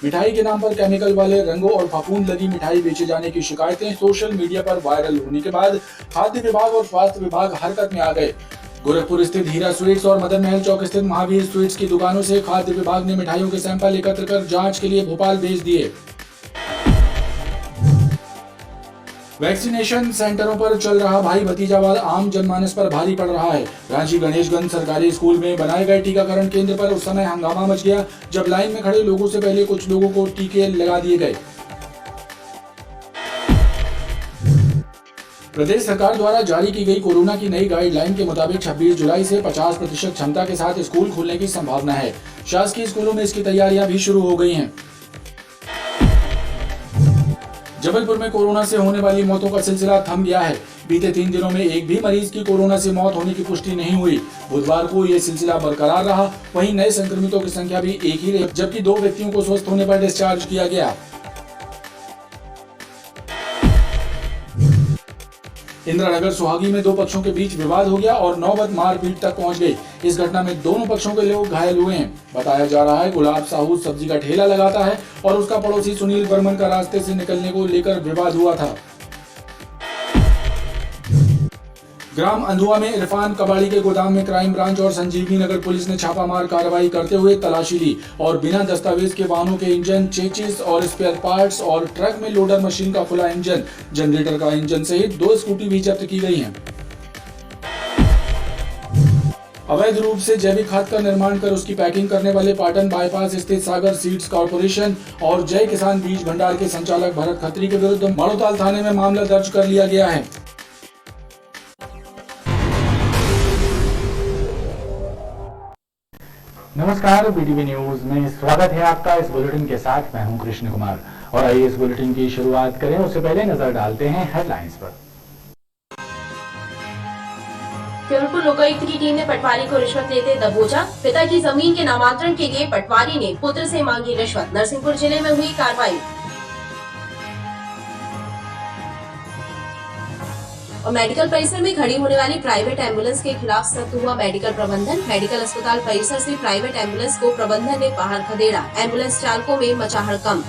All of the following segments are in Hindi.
मिठाई के नाम पर केमिकल वाले रंगों और फफूंद लगी मिठाई बेचे जाने की शिकायतें सोशल मीडिया पर वायरल होने के बाद खाद्य विभाग और स्वास्थ्य विभाग हरकत में आ गए। गोरखपुर स्थित हीरा स्वीट्स और मदन महल चौक स्थित महावीर स्वीट्स की दुकानों से खाद्य विभाग ने मिठाइयों के सैंपल एकत्र कर जांच के लिए भोपाल भेज दिए। वैक्सीनेशन सेंटरों पर चल रहा भाई भतीजावाद आम जनमानस पर भारी पड़ रहा है। रांची गणेशगंज सरकारी स्कूल में बनाए गए टीकाकरण केंद्र पर उस समय हंगामा मच गया जब लाइन में खड़े लोगों से पहले कुछ लोगों को टीके लगा दिए गए। प्रदेश सरकार द्वारा जारी की गई कोरोना की नई गाइडलाइन के मुताबिक 26 जुलाई से 50% क्षमता के साथ स्कूल खुलने की संभावना है। शासकीय स्कूलों में इसकी तैयारियां भी शुरू हो गई हैं। जबलपुर में कोरोना से होने वाली मौतों का सिलसिला थम गया है। बीते 3 दिनों में एक भी मरीज की कोरोना से मौत होने की पुष्टि नहीं हुई। बुधवार को यह सिलसिला बरकरार रहा। वहीं नए संक्रमितों की संख्या भी एक ही रही, जबकि 2 व्यक्तियों को स्वस्थ होने पर डिस्चार्ज किया गया। इंदिरानगर सुहागी में 2 पक्षों के बीच विवाद हो गया और नौबत मारपीट तक पहुंच गई। इस घटना में दोनों पक्षों के लोग घायल हुए हैं। बताया जा रहा है गुलाब साहू सब्जी का ठेला लगाता है और उसका पड़ोसी सुनील बर्मन का रास्ते से निकलने को लेकर विवाद हुआ था। ग्राम अंधुआ में इरफान कबाड़ी के गोदाम में क्राइम ब्रांच और संजीवनी नगर पुलिस ने छापामार कार्रवाई करते हुए तलाशी ली और बिना दस्तावेज के वाहनों के इंजन, चेचिस और स्पेयर पार्ट्स और ट्रक में लोडर मशीन का खुला इंजन, जनरेटर का इंजन सहित 2 स्कूटी भी जब्त की गई हैं। अवैध रूप से जैविक खाद का निर्माण कर उसकी पैकिंग करने वाले पाटन बाईपास स्थित सागर सीड्स कॉर्पोरेशन और जय किसान बीज भंडार के संचालक भरत खत्री के विरुद्ध माड़ोताल थाने में मामला दर्ज कर लिया गया है। नमस्कार, बीटीवी न्यूज में स्वागत है आपका। इस बुलेटिन के साथ मैं हूं कृष्ण कुमार और आइए इस बुलेटिन की शुरुआत करें। उससे पहले नजर डालते हैं हेडलाइंस पर। जबलपुर लोकायुक्त की टीम ने पटवारी को रिश्वत लेते दबोचा। पिता की जमीन के नामांतरण के लिए पटवारी ने पुत्र से मांगी रिश्वत। नरसिंहपुर जिले में हुई कार्रवाई। और मेडिकल परिसर में खड़ी होने वाली प्राइवेट एम्बुलेंस के खिलाफ सख्त हुआ मेडिकल प्रबंधन। मेडिकल अस्पताल परिसर से प्राइवेट एम्बुलेंस को प्रबंधन ने बाहर खदेड़ा। एम्बुलेंस चालकों में मचा हड़कंप।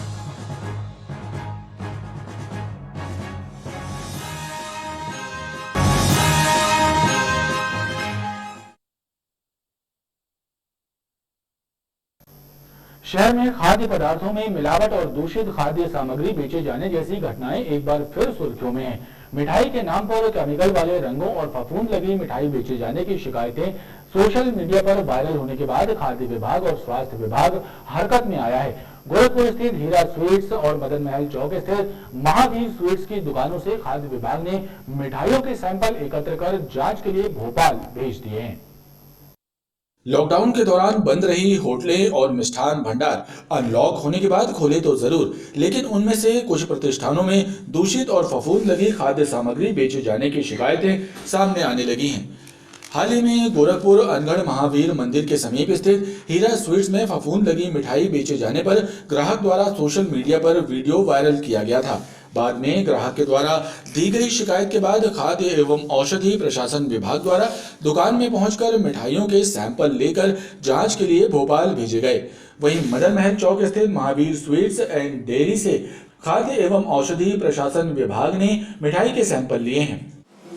शहर में खाद्य पदार्थों में मिलावट और दूषित खाद्य सामग्री बेचे जाने जैसी घटनाएं एक बार फिर सुर्खियों में हैं। मिठाई के नाम पर केमिकल वाले रंगों और फफूंद लगी मिठाई बेचे जाने की शिकायतें सोशल मीडिया पर वायरल होने के बाद खाद्य विभाग और स्वास्थ्य विभाग हरकत में आया है। गोरखपुर स्थित हीरा स्वीट्स और मदन महल चौक स्थित महावीर स्वीट्स की दुकानों से खाद्य विभाग ने मिठाइयों के सैंपल एकत्र कर जांच के लिए भोपाल भेज दिए हैं। लॉकडाउन के दौरान बंद रही होटलें और मिष्ठान भंडार अनलॉक होने के बाद खोले तो जरूर, लेकिन उनमें से कुछ प्रतिष्ठानों में दूषित और फफूंद लगी खाद्य सामग्री बेचे जाने की शिकायतें सामने आने लगी हैं। हाल ही में गोरखपुर अनगढ़ महावीर मंदिर के समीप स्थित हीरा स्वीट्स में फफूंद लगी मिठाई बेचे जाने पर ग्राहक द्वारा सोशल मीडिया पर वीडियो वायरल किया गया था। बाद में ग्राहक के द्वारा दी गई शिकायत के बाद खाद्य एवं औषधि प्रशासन विभाग द्वारा दुकान में पहुंचकर मिठाइयों के सैंपल लेकर जांच के लिए भोपाल भेजे गए। वहीं मदन महल चौक स्थित महावीर स्वीट्स एंड डेयरी से खाद्य एवं औषधि प्रशासन विभाग ने मिठाई के सैंपल लिए हैं।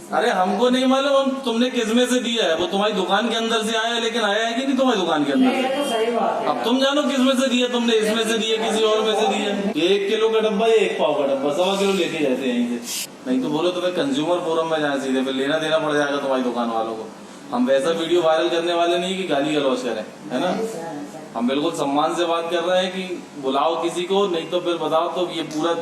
अरे हमको नहीं मालूम, हम तुमने किसमें से दिया है, वो तुम्हारी दुकान के अंदर से आया है, लेकिन आया है कि नहीं तुम्हारी दुकान के अंदर से? तो सही बात है। अब तुम जानो किसमें से दिया, तुमने इसमें से दिया किसी और में से दिया। 1 किलो का डब्बा या 1 पाव का डब्बा 1.25 किलो लेके जाते हैं यहीं से। नहीं तो बोलो तुम्हें कंज्यूमर फोरम में जाए सीधे, फिर लेना देना पड़ जाएगा तुम्हारी दुकान वालों को। हम वैसा वीडियो वायरल करने वाले नहीं कि गाली गलौज करें, है ना। हम बिल्कुल सम्मान से बात कर रहे हैं कि बुलाओ किसी को, नहीं तो फिर बताओ। तो ये पूरा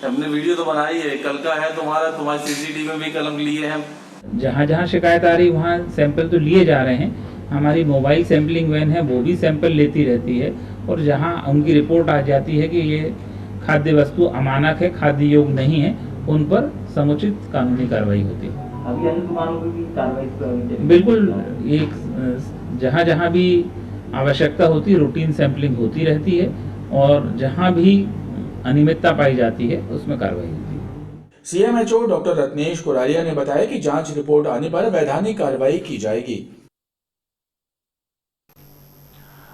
हमने वीडियो तो बनाई है, कल का है तुम्हारे सीसीटीवी में भी कलम लिए हैं। जहाँ जहाँ शिकायत आ रही वहाँ सैंपल तो लिए जा रहे हैं। हमारी मोबाइल सैंपलिंग वैन है, वो भी सैंपल लेती रहती है और जहाँ उनकी रिपोर्ट आ जाती है कि ये खाद्य वस्तु अमानक है, खाद्य योग्य नहीं है, उन पर समुचित कानूनी कार्रवाई होती है। अभी अन्य दुकानों पर भी कार्रवाई बिल्कुल, एक जहाँ जहाँ भी आवश्यकता होती है रूटीन सैंपलिंग होती रहती है और जहाँ भी अनियमितता पाई जाती है उसमें कार्रवाई होती है। सीएमएचओ डॉक्टर रत्नेश कुरारिया ने बताया कि जांच रिपोर्ट आने पर वैधानिक कार्रवाई की जाएगी।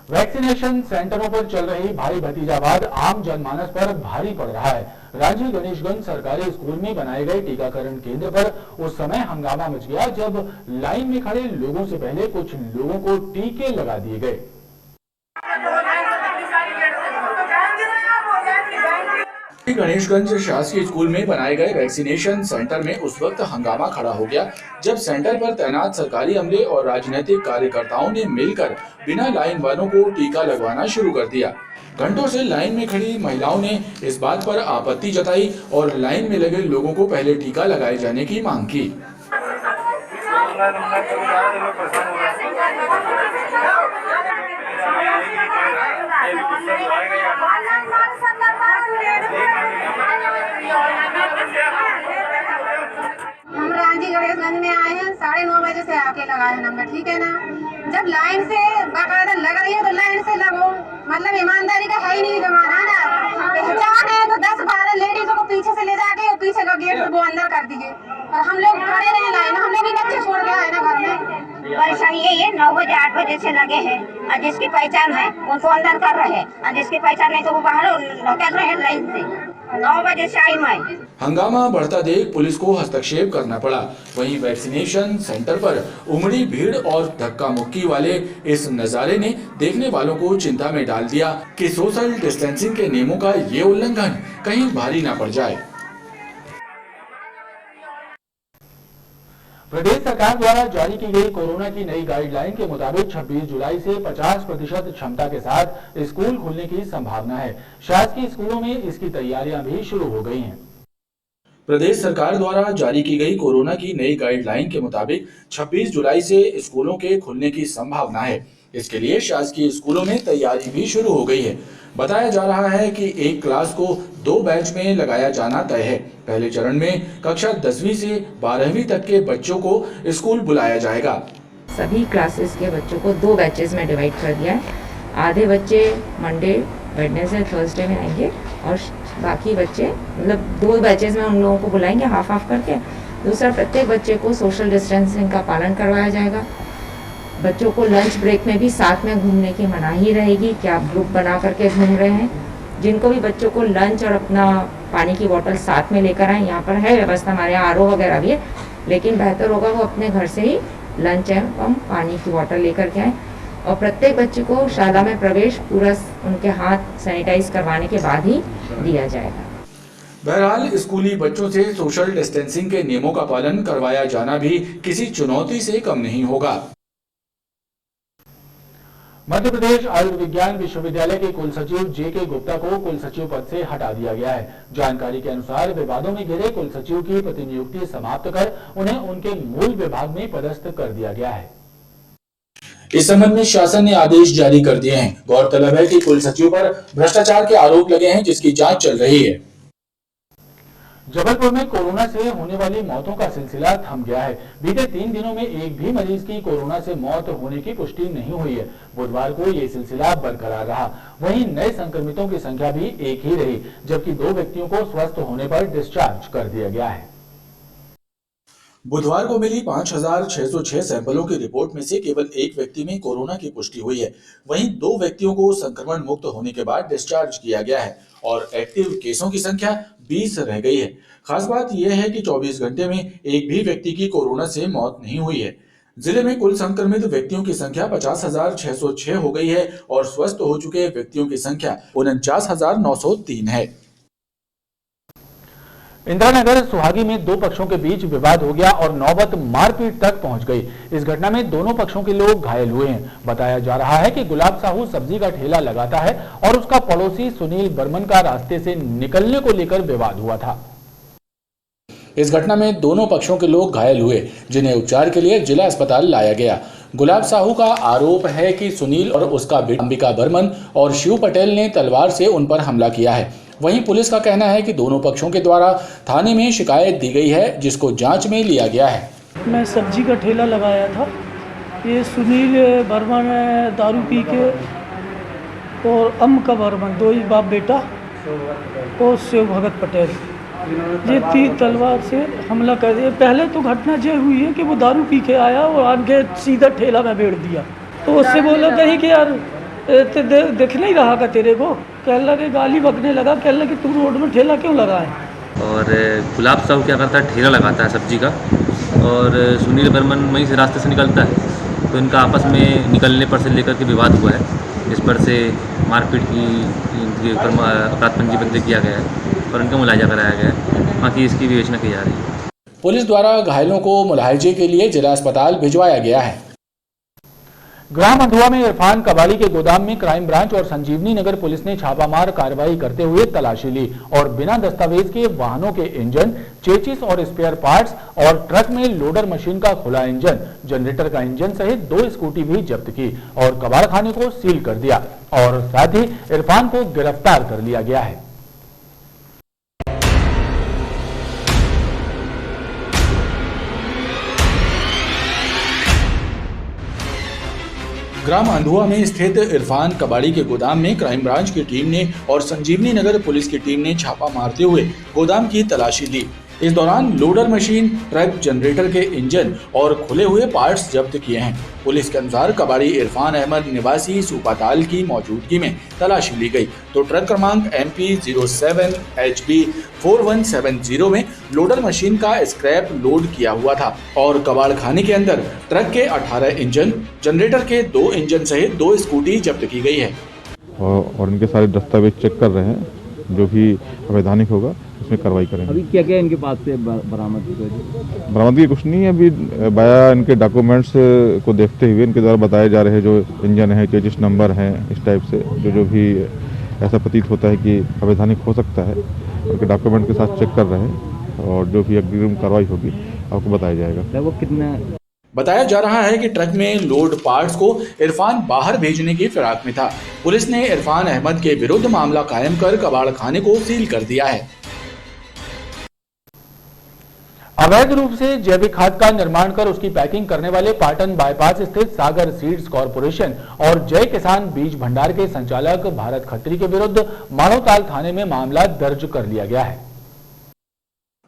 वैक्सीनेशन सेंटरों पर चल रही भाई भतीजावाद आम जनमानस पर भारी पड़ रहा है। रांची गणेशगंज सरकारी स्कूल में बनाए गए टीकाकरण केंद्र पर उस समय हंगामा मच गया जब लाइन में खड़े लोगों से पहले कुछ लोगों को टीके लगा दिए गए। गणेशगंज शासकीय स्कूल में बनाए गए वैक्सीनेशन सेंटर में उस वक्त हंगामा खड़ा हो गया जब सेंटर पर तैनात सरकारी अमले और राजनीतिक कार्यकर्ताओं ने मिलकर बिना लाइन वालों को टीका लगवाना शुरू कर दिया। घंटों से लाइन में खड़ी महिलाओं ने इस बात पर आपत्ति जताई और लाइन में लगे लोगों को पहले टीका लगाए जाने की मांग की। हम रांची गणेशगंज में आए हैं, 9:30 बजे से आके लगाए नंबर, ठीक है ना। जब लाइन से बाकायदा लग रही है तो लाइन से लगो, मतलब ईमानदारी का है ही नहीं जमाना ना। पहचान है तो 10-12 लेडीजों को पीछे से ले जाके पीछे का गेट वो अंदर कर दिए और हम लोग खड़े रहे लाइन। हम लोग भी बच्चे छोड़ के आए ना घर में। परेशानी ये 9 बजे 8 बजे से लगे हैं और जिसकी पहचान है उनको अंदर कर रहे हैं और जिसकी पहचान नहीं तो वो बाहर लटक रहे हैं लाइन से। 9 बजे से आई मैं। हंगामा बढ़ता देख पुलिस को हस्तक्षेप करना पड़ा। वहीं वैक्सीनेशन सेंटर पर उमड़ी भीड़ और धक्का मुक्की वाले इस नजारे ने देखने वालों को चिंता में डाल दिया कि सोशल डिस्टेंसिंग के नियमों का ये उल्लंघन कहीं भारी ना पड़ जाए। प्रदेश सरकार द्वारा जारी की गई कोरोना की नई गाइडलाइन के मुताबिक 26 जुलाई से 50% क्षमता के साथ स्कूल खुलने की संभावना है। शासकीय स्कूलों में इसकी तैयारियां भी शुरू हो गई हैं। प्रदेश सरकार द्वारा जारी की गई कोरोना की नई गाइडलाइन के मुताबिक 26 जुलाई से स्कूलों के खुलने की संभावना है। इसके लिए शासकीय स्कूलों में तैयारी भी शुरू हो गई है। बताया जा रहा है कि एक क्लास को 2 बैच में लगाया जाना तय है। पहले चरण में कक्षा 10वीं से 12वीं तक के बच्चों को स्कूल बुलाया जाएगा। सभी क्लासेस के बच्चों को 2 बैचेस में डिवाइड कर दिया है। आधे बच्चे मंडे, वेडनेसडे, थर्सडे में आएंगे और बाकी बच्चे मतलब 2 बैचेस में उन लोगों को बुलाएंगे हाफ हाफ करके। दूसरा, प्रत्येक बच्चे को सोशल डिस्टेंसिंग का पालन करवाया जाएगा। बच्चों को लंच ब्रेक में भी साथ में घूमने की मनाही रहेगी कि आप ग्रुप बना करके घूम रहे हैं। जिनको भी बच्चों को लंच और अपना पानी की बोतल साथ में लेकर आए, यहाँ पर है व्यवस्था, हमारे यहाँ RO वगैरह भी है, लेकिन बेहतर होगा वो अपने घर से ही लंच एवं पानी की बोतल लेकर के आए। और प्रत्येक बच्चे को शाला में प्रवेश पूरा उनके हाथ सैनिटाइज करवाने के बाद ही दिया जाएगा। बहरहाल स्कूली बच्चों से सोशल डिस्टेंसिंग के नियमों का पालन करवाया जाना भी किसी चुनौती से कम नहीं होगा। मध्य प्रदेश आयुर्विज्ञान विश्वविद्यालय के कुलसचिव JK गुप्ता को कुलसचिव पद से हटा दिया गया है। जानकारी के अनुसार विवादों में घिरे कुलसचिव की प्रतिनियुक्ति समाप्त कर उन्हें उनके मूल विभाग में पदस्थ कर दिया गया है। इस संबंध में शासन ने आदेश जारी कर दिए हैं। गौरतलब है कि कुलसचिव पर भ्रष्टाचार के आरोप लगे हैं, जिसकी जांच चल रही है। जबलपुर में कोरोना से होने वाली मौतों का सिलसिला थम गया है। बीते 3 दिनों में एक भी मरीज की कोरोना से मौत होने की पुष्टि नहीं हुई है। बुधवार को ये सिलसिला बरकरार रहा। वहीं नए संक्रमितों की संख्या भी एक ही रही, जबकि 2 व्यक्तियों को स्वस्थ होने पर डिस्चार्ज कर दिया गया है। बुधवार को मिली 5,606 सैंपलों की रिपोर्ट में से केवल 1 व्यक्ति में कोरोना की पुष्टि हुई है। वहीं 2 व्यक्तियों को संक्रमण मुक्त होने के बाद डिस्चार्ज किया गया है और एक्टिव केसों की संख्या 20 रह गई है। खास बात यह है कि 24 घंटे में एक भी व्यक्ति की कोरोना से मौत नहीं हुई है। जिले में कुल संक्रमित व्यक्तियों की संख्या 50,606 हो गई है और स्वस्थ हो चुके व्यक्तियों की संख्या 49,903 है। इंदिरानगर सुहागी में 2 पक्षों के बीच विवाद हो गया और नौबत मारपीट तक पहुंच गई। इस घटना में दोनों पक्षों के लोग घायल हुए हैं। बताया जा रहा है कि गुलाब साहू सब्जी का ठेला लगाता है और उसका पड़ोसी सुनील बर्मन का रास्ते से निकलने को लेकर विवाद हुआ था। इस घटना में दोनों पक्षों के लोग घायल हुए, जिन्हें उपचार के लिए जिला अस्पताल लाया गया। गुलाब साहू का आरोप है कि सुनील और उसका बेटा अंबिका बर्मन और शिव पटेल ने तलवार से उन पर हमला किया है। वहीं पुलिस का कहना है कि दोनों पक्षों के द्वारा थाने में शिकायत दी गई है, जिसको जांच में लिया गया है। मैं सब्जी का ठेला लगाया था। ये सुनील बर्मन दारू पी के और अंबिका बर्मन, 2 ही बाप बेटा, और शिव भगत पटेल, ये 3 तलवार से हमला कर दिया। पहले तो घटना ये हुई है कि वो दारू पी के आया और आगे सीधा ठेला में बैठ दिया। तो उससे बोला कहीं कि यार तो देख नहीं रहा का तेरे को, कहने लगे गाली बकने लगा, कहने लगे तू रोड में ठेला क्यों लगा है। और गुलाब साहब क्या करता है, ठेला लगाता है सब्जी का, और सुनील बर्मन वहीं से रास्ते से निकलता है, तो इनका आपस में निकलने पर से लेकर के विवाद हुआ है, जिस पर से मारपीट की अपराध पंजीबद्ध किया गया है और इनका मुलायजा कराया गया है। बाकी इसकी विवेचना की जा रही है। पुलिस द्वारा घायलों को मुलाहिजे के लिए जिला अस्पताल भिजवाया गया है। ग्राम अंधुआ में इरफान कबाड़ी के गोदाम में क्राइम ब्रांच और संजीवनी नगर पुलिस ने छापामार कार्रवाई करते हुए तलाशी ली और बिना दस्तावेज के वाहनों के इंजन, चेचिस और स्पेयर पार्ट्स और ट्रक में लोडर मशीन का खुला इंजन, जनरेटर का इंजन सहित 2 स्कूटी भी जब्त की और कबाड़खाने को सील कर दिया और साथ ही इरफान को गिरफ्तार कर लिया गया है। ग्राम अंधुआ में स्थित इरफान कबाड़ी के गोदाम में क्राइम ब्रांच की टीम ने और संजीवनी नगर पुलिस की टीम ने छापा मारते हुए गोदाम की तलाशी ली। इस दौरान लोडर मशीन, ट्रक, जनरेटर के इंजन और खुले हुए पार्ट्स जब्त किए हैं। पुलिस के अनुसार कबाड़ी इरफान अहमद निवासी सूपाताल की मौजूदगी में तलाशी ली गई तो ट्रक क्रमांक MP 07HB 4170 में लोडर मशीन का स्क्रैप लोड किया हुआ था और कबाड़खाने के अंदर ट्रक के 18 इंजन, जनरेटर के 2 इंजन सहित 2 स्कूटी जब्त की गई है और इनके सारे दस्तावेज चेक कर रहे हैं, जो भी अवैधानिक होगा उसमें कार्रवाई करेंगे। अभी क्या क्या इनके पास से बरामदगी? बरामदगी कुछ नहीं है, अभी बाया इनके डॉक्यूमेंट्स को देखते हुए इनके द्वारा बताए जा रहे हैं, जो इंजन है, चेजिस नंबर हैं, इस टाइप से जो भी ऐसा प्रतीत होता है कि अवैधानिक हो सकता है, उनके डॉक्यूमेंट के साथ चेक कर रहे हैं और जो भी अग्रिम कार्रवाई होगी आपको बताया जाएगा। वो कितना बताया जा रहा है कि ट्रक में लोड पार्ट्स को इरफान बाहर भेजने की फिराक में था। पुलिस ने इरफान अहमद के विरुद्ध मामला कायम कर कबाड़खाने को सील कर दिया है। अवैध रूप से जैविक खाद का निर्माण कर उसकी पैकिंग करने वाले पाटन बाईपास स्थित सागर सीड्स कॉरपोरेशन और जय किसान बीज भंडार के संचालक भारत खत्री के विरुद्ध मानोताल थाने में मामला दर्ज कर लिया गया है।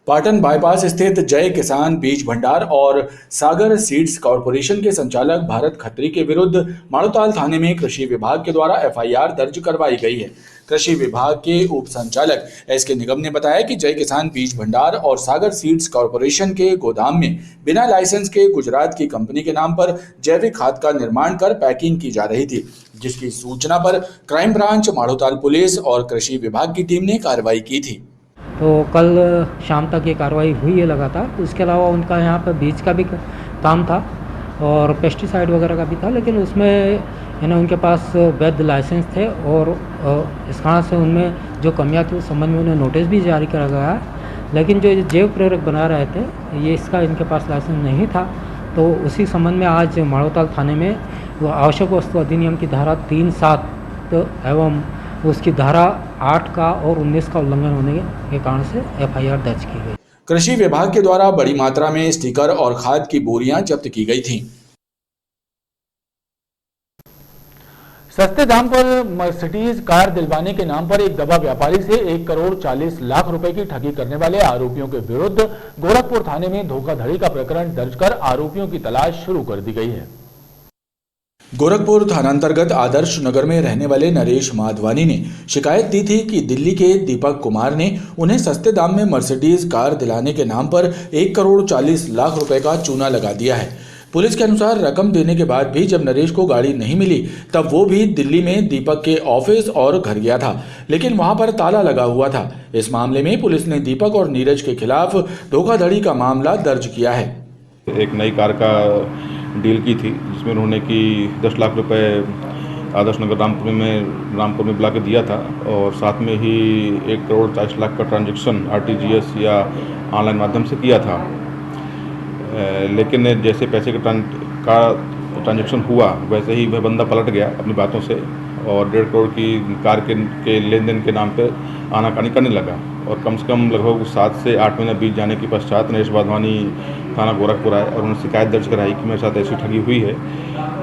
पाटन बाईपास स्थित जय किसान बीज भंडार और सागर सीड्स कॉरपोरेशन के संचालक भारत खत्री के विरुद्ध मानोताल थाने में कृषि विभाग के द्वारा FIR दर्ज करवाई गई है। कृषि विभाग के उप संचालक SK निगम ने बताया कि जय किसान बीज भंडार और सागर सीड्स कॉरपोरेशन के गोदाम में बिना लाइसेंस के गुजरात की कंपनी के नाम पर जैविक खाद का निर्माण कर पैकिंग की जा रही थी, जिसकी सूचना पर क्राइम ब्रांच मानोताल पुलिस और कृषि विभाग की टीम ने कार्रवाई की थी। तो कल शाम तक ये कार्रवाई हुई है लगातार। उसके अलावा उनका यहाँ पर बीज का भी काम था और पेस्टिसाइड वगैरह का भी था, लेकिन उसमें उनके पास वैध लाइसेंस थे और इस कारण से उनमें जो कमियां थी उस संबंध में उन्हें नोटिस भी जारी करा गया है। लेकिन जो जैव प्रेरक बना रहे थे ये इसका इनके पास लाइसेंस नहीं था, तो उसी संबंध में आज माड़ोताल थाने में वो आवश्यक वस्तु अधिनियम की धारा 3(7) एवं उसकी धारा 8 का और 19 का उल्लंघन होने के कारण से FIR दर्ज की गई। कृषि विभाग के द्वारा बड़ी मात्रा में स्टिकर और खाद की बोरियां जब्त की गई थीं। सस्ते दाम पर मर्सिडीज कार दिलवाने के नाम पर एक दवा व्यापारी से 1 करोड़ 40 लाख रुपए की ठगी करने वाले आरोपियों के विरुद्ध गोरखपुर थाने में धोखाधड़ी का प्रकरण दर्ज कर आरोपियों की तलाश शुरू कर दी गई है। गोरखपुर थानांतर्गत आदर्श नगर में रहने वाले नरेश माधवानी ने शिकायत दी थी कि दिल्ली के दीपक कुमार ने उन्हें सस्ते दाम में मर्सिडीज कार दिलाने के नाम पर 1 करोड़ 40 लाख रुपए का चूना लगा दिया है। पुलिस के अनुसार रकम देने के बाद भी जब नरेश को गाड़ी नहीं मिली तब वो भी दिल्ली में दीपक के ऑफिस और घर गया था, लेकिन वहां पर ताला लगा हुआ था। इस मामले में पुलिस ने दीपक और नीरज के खिलाफ धोखाधड़ी का मामला दर्ज किया है। एक नई कार का डील की थी जिसमें उन्होंने कि 10 लाख रुपए आदर्श नगर रामपुर में बुला के दिया था और साथ में ही 1 करोड़ 40 लाख का ट्रांजैक्शन RTGS या ऑनलाइन माध्यम से किया था। लेकिन जैसे पैसे का ट्रांजैक्शन हुआ वैसे ही वह बंदा पलट गया अपनी बातों से और 1.5 करोड़ की कार के लेन देन के नाम पर आनाकानी करने लगा और कम से कम लगभग 7 से 8 महीने बीत जाने के पश्चात नरेश माधवानी थाना गोरखपुर आए और उन्होंने शिकायत दर्ज कराई कि मेरे साथ ऐसी ठगी हुई है।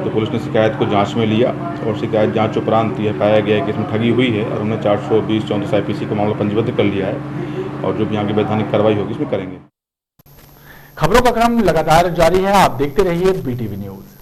तो पुलिस ने शिकायत को जांच में लिया और शिकायत जांच उपरांत यह पाया गया कि इसमें ठगी हुई है और उन्होंने 420-34 IPC का मामला पंजीबद्ध कर लिया है और जो भी यहाँ की वैधानिक कार्रवाई होगी इसमें करेंगे। खबरों का क्रम लगातार जारी है, आप देखते रहिए BTV न्यूज।